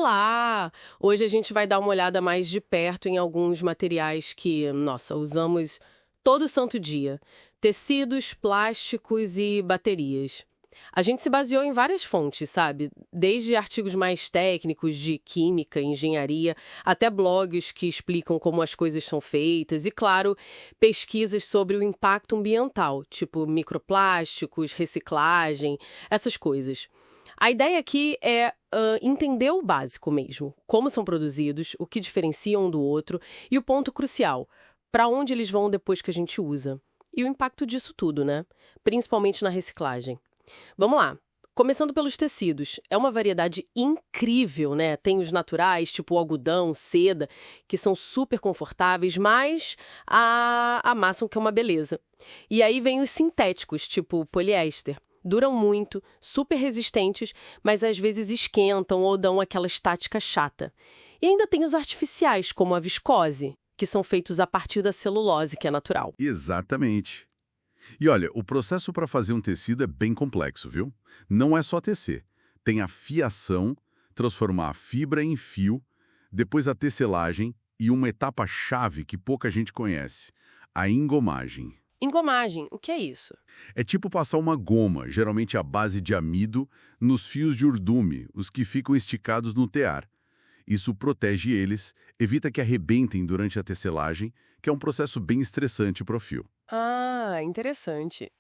Olá! Hoje a gente vai dar uma olhada mais de perto em alguns materiais que, nossa, usamos todo santo dia: tecidos, plásticos e baterias. A gente se baseou em várias fontes, sabe? Desde artigos mais técnicos de química, engenharia, até blogs que explicam como as coisas são feitas e, claro, pesquisas sobre o impacto ambiental, tipo microplásticos, reciclagem, essas coisas. A ideia aqui é entender o básico mesmo, como são produzidos, o que diferencia um do outro e o ponto crucial, para onde eles vão depois que a gente usa. E o impacto disso tudo, né? Principalmente na reciclagem. Vamos lá. Começando pelos tecidos. É uma variedade incrível, né? Tem os naturais, tipo algodão, seda, que são super confortáveis, mas amassam que é uma beleza. E aí vem os sintéticos, tipo poliéster. Duram muito, super resistentes, mas às vezes esquentam ou dão aquela estática chata. E ainda tem os artificiais, como a viscose, que são feitos a partir da celulose, que é natural. Exatamente. E olha, o processo para fazer um tecido é bem complexo, viu? Não é só tecer. Tem a fiação, transformar a fibra em fio, depois a tecelagem e uma etapa-chave que pouca gente conhece, a engomagem. Engomagem, o que é isso? É tipo passar uma goma, geralmente à base de amido, nos fios de urdume, os que ficam esticados no tear. Isso protege eles, evita que arrebentem durante a tecelagem, que é um processo bem estressante para o fio. Ah, interessante.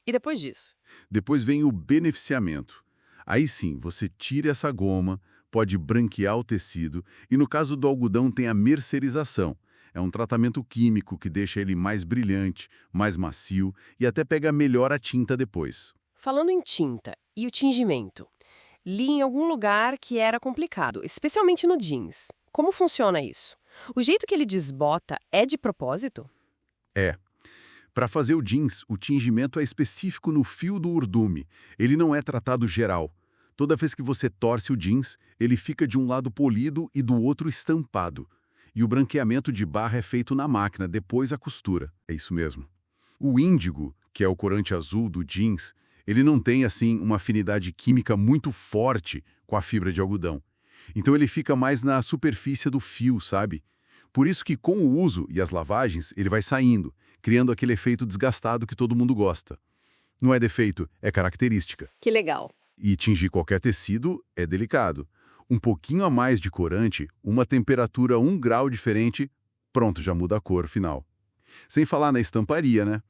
E depois disso? Depois vem o beneficiamento. Aí sim, você tira essa goma, pode branquear o tecido e no caso do algodão tem a mercerização. É um tratamento químico que deixa ele mais brilhante, mais macio e até pega melhor a tinta depois. Falando em tinta e o tingimento, li em algum lugar que era complicado, especialmente no jeans. Como funciona isso? O jeito que ele desbota é de propósito? É. Para fazer o jeans, o tingimento é específico no fio do urdume. Ele não é tratado geral. Toda vez que você torce o jeans, ele fica de um lado polido e do outro estampado. E o branqueamento de barra é feito na máquina, depois a costura. É isso mesmo. O índigo, que é o corante azul do jeans, ele não tem, assim, uma afinidade química muito forte com a fibra de algodão. Então ele fica mais na superfície do fio, sabe? Por isso que com o uso e as lavagens, ele vai saindo, criando aquele efeito desgastado que todo mundo gosta. Não é defeito, é característica. Que legal. E tingir qualquer tecido é delicado. Um pouquinho a mais de corante, uma temperatura 1 grau diferente, pronto, já muda a cor final. Sem falar na estamparia, né?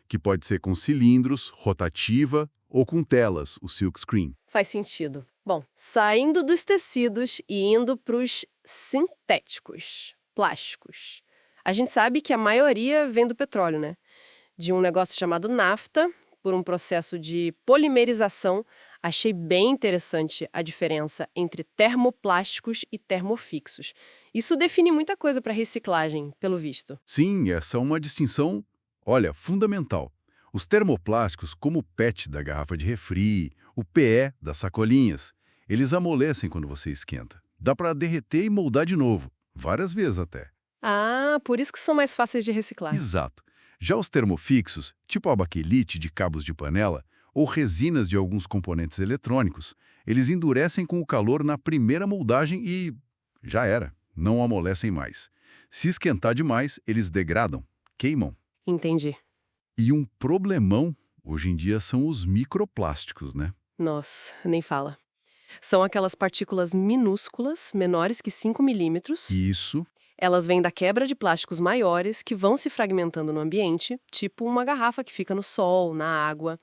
Que pode ser com cilindros, rotativa ou com telas, o silkscreen. Faz sentido. Bom, saindo dos tecidos e indo para os sintéticos, plásticos. A gente sabe que a maioria vem do petróleo, né? De um negócio chamado nafta, por um processo de polimerização. Achei bem interessante a diferença entre termoplásticos e termofixos. Isso define muita coisa para reciclagem, pelo visto. Sim, essa é uma distinção, olha, fundamental. Os termoplásticos, como o PET da garrafa de refri, o PE das sacolinhas, eles amolecem quando você esquenta. Dá para derreter e moldar de novo, várias vezes até. Ah, por isso que são mais fáceis de reciclar. Exato. Já os termofixos, tipo a baquelite de cabos de panela, ou resinas de alguns componentes eletrônicos, eles endurecem com o calor na primeira moldagem e já era, não amolecem mais. Se esquentar demais, eles degradam, queimam. Entendi. E um problemão, hoje em dia, são os microplásticos, né? Nossa, nem fala. São aquelas partículas minúsculas, menores que 5 milímetros. Isso, Elas vêm da quebra de plásticos maiores que vão se fragmentando no ambiente, tipo uma garrafa que fica no sol, na água.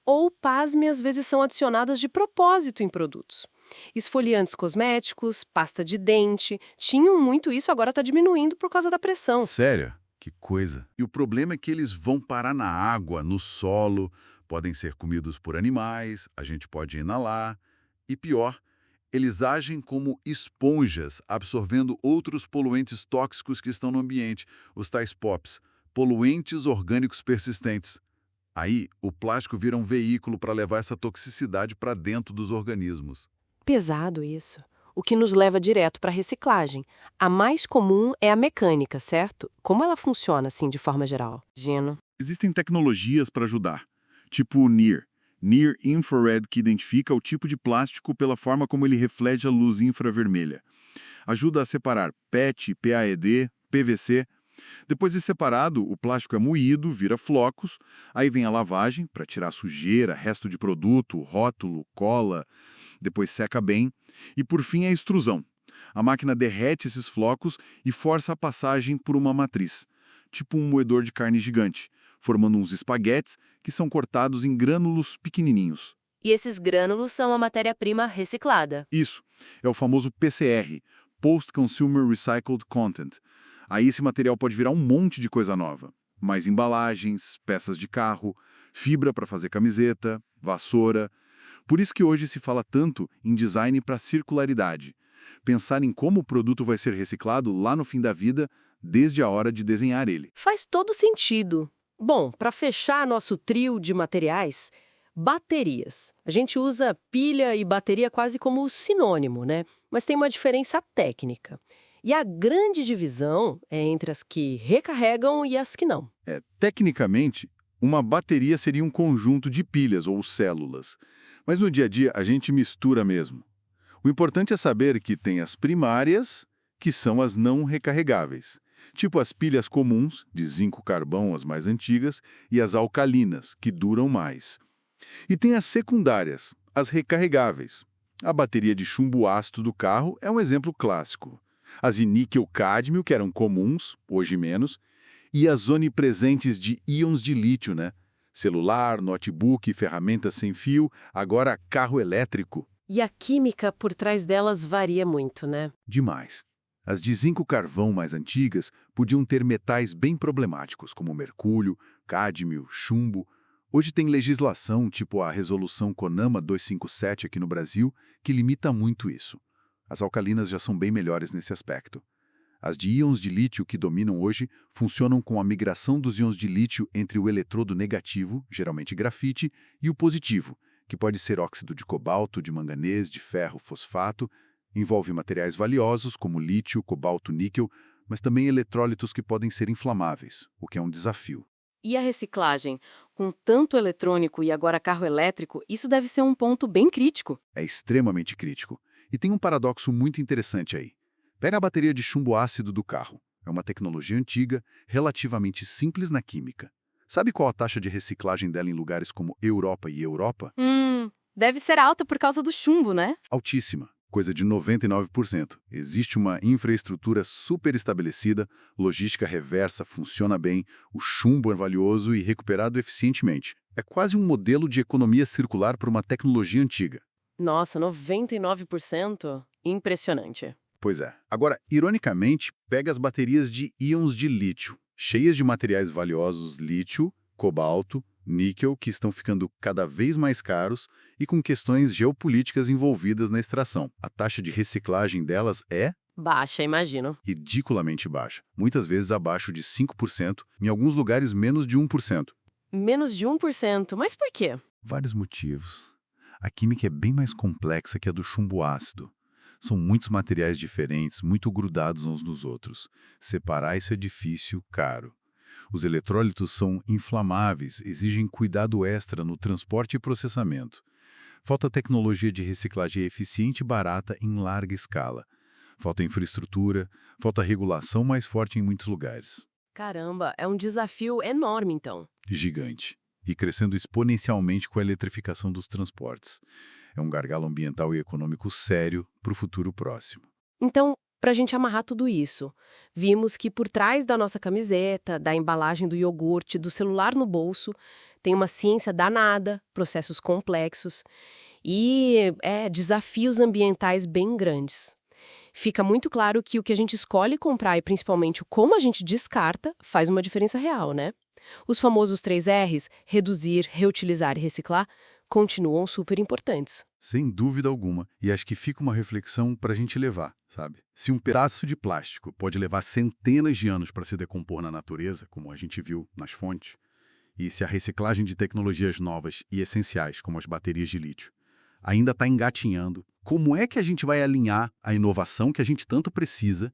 Ou, pasme, às vezes são adicionadas de propósito em produtos. Esfoliantes cosméticos, pasta de dente, tinham muito isso, agora está diminuindo por causa da pressão. sério, que coisa. E o problema é que eles vão parar na água, no solo, podem ser comidos por animais, a gente pode inalar. E pior, eles agem como esponjas, absorvendo outros poluentes tóxicos que estão no ambiente, os tais POPs, poluentes orgânicos persistentes. Aí, o plástico vira um veículo para levar essa toxicidade para dentro dos organismos. Pesado isso. O que nos leva direto para a reciclagem. A mais comum é a mecânica, certo? Como ela funciona, assim, de forma geral? Gino. Existem tecnologias para ajudar, tipo o NIR, Near Infrared, que identifica o tipo de plástico pela forma como ele reflete a luz infravermelha. Ajuda a separar PET, PAED, PVC. Depois de separado, o plástico é moído, vira flocos, aí vem a lavagem para tirar sujeira, resto de produto, rótulo, cola, depois seca bem, e por fim a extrusão. A máquina derrete esses flocos e força a passagem por uma matriz, tipo um moedor de carne gigante, formando uns espaguetes que são cortados em grânulos pequenininhos. E esses grânulos são a matéria-prima reciclada. Isso, é o famoso PCR, Post-Consumer Recycled Content. Aí esse material pode virar um monte de coisa nova. Mais embalagens, peças de carro, fibra para fazer camiseta, vassoura. Por isso que hoje se fala tanto em design para circularidade. Pensar em como o produto vai ser reciclado lá no fim da vida, desde a hora de desenhar ele. Faz todo sentido. Bom, para fechar nosso trio de materiais, baterias. A gente usa pilha e bateria quase como sinônimo, né? Mas tem uma diferença técnica. E a grande divisão é entre as que recarregam e as que não. Tecnicamente, uma bateria seria um conjunto de pilhas ou células. Mas no dia a dia, a gente mistura mesmo. O importante é saber que tem as primárias, que são as não recarregáveis. Tipo as pilhas comuns, de zinco-carvão, as mais antigas, e as alcalinas, que duram mais. E tem as secundárias, as recarregáveis. A bateria de chumbo ácido do carro é um exemplo clássico. As de níquel-cádmio, que eram comuns, hoje menos, e as onipresentes de íons de lítio, né? Celular, notebook, ferramentas sem fio, agora carro elétrico. E a química por trás delas varia muito, né? Demais. As de zinco-carvão mais antigas podiam ter metais bem problemáticos, como mercúrio, cádmio, chumbo. Hoje tem legislação, tipo a Resolução CONAMA 257 aqui no Brasil, que limita muito isso. As alcalinas já são bem melhores nesse aspecto. As de íons de lítio que dominam hoje funcionam com a migração dos íons de lítio entre o eletrodo negativo, geralmente grafite, e o positivo, que pode ser óxido de cobalto, de manganês, de ferro, fosfato. Envolve materiais valiosos como lítio, cobalto, níquel, mas também eletrólitos que podem ser inflamáveis, o que é um desafio. E a reciclagem? Com tanto eletrônico e agora carro elétrico, isso deve ser um ponto bem crítico. É extremamente crítico. E tem um paradoxo muito interessante aí. Pega a bateria de chumbo ácido do carro. É uma tecnologia antiga, relativamente simples na química. Sabe qual a taxa de reciclagem dela em lugares como Europa e Europa? Deve ser alta por causa do chumbo, né? Altíssima, coisa de 99%. Existe uma infraestrutura super estabelecida, logística reversa funciona bem, o chumbo é valioso e recuperado eficientemente. É quase um modelo de economia circular para uma tecnologia antiga. Nossa, 99%? Impressionante. Pois é. Agora, ironicamente, pega as baterias de íons de lítio, cheias de materiais valiosos lítio, cobalto, níquel, que estão ficando cada vez mais caros e com questões geopolíticas envolvidas na extração. A taxa de reciclagem delas é Baixa, imagino. ridiculamente baixa, muitas vezes abaixo de 5%, em alguns lugares menos de 1%. Menos de 1%. Mas por quê? Vários motivos. A química é bem mais complexa que a do chumbo ácido. São muitos materiais diferentes, muito grudados uns nos outros. Separar isso é difícil, caro. Os eletrólitos são inflamáveis, exigem cuidado extra no transporte e processamento. Falta tecnologia de reciclagem eficiente e barata em larga escala. Falta infraestrutura, falta regulação mais forte em muitos lugares. Caramba, é um desafio enorme, então. Gigante. E crescendo exponencialmente com a eletrificação dos transportes. É um gargalo ambiental e econômico sério para o futuro próximo. Então, para a gente amarrar tudo isso, vimos que por trás da nossa camiseta, da embalagem do iogurte, do celular no bolso, tem uma ciência danada, processos complexos e desafios ambientais bem grandes. Fica muito claro que o que a gente escolhe comprar e principalmente o como a gente descarta faz uma diferença real, né? Os famosos 3 R's, reduzir, reutilizar e reciclar, continuam super importantes. Sem dúvida alguma. E acho que fica uma reflexão para a gente levar, sabe? Se um pedaço de plástico pode levar centenas de anos para se decompor na natureza, como a gente viu nas fontes, e se a reciclagem de tecnologias novas e essenciais, como as baterias de lítio, ainda está engatinhando, como é que a gente vai alinhar a inovação que a gente tanto precisa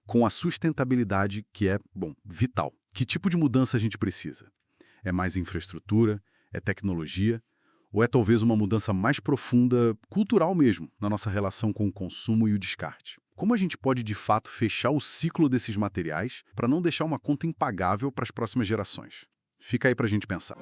com a sustentabilidade que é, vital? Que tipo de mudança a gente precisa? É mais infraestrutura? É tecnologia? Ou é talvez uma mudança mais profunda, cultural mesmo, na nossa relação com o consumo e o descarte? Como a gente pode, de fato, fechar o ciclo desses materiais para não deixar uma conta impagável para as próximas gerações? Fica aí para a gente pensar.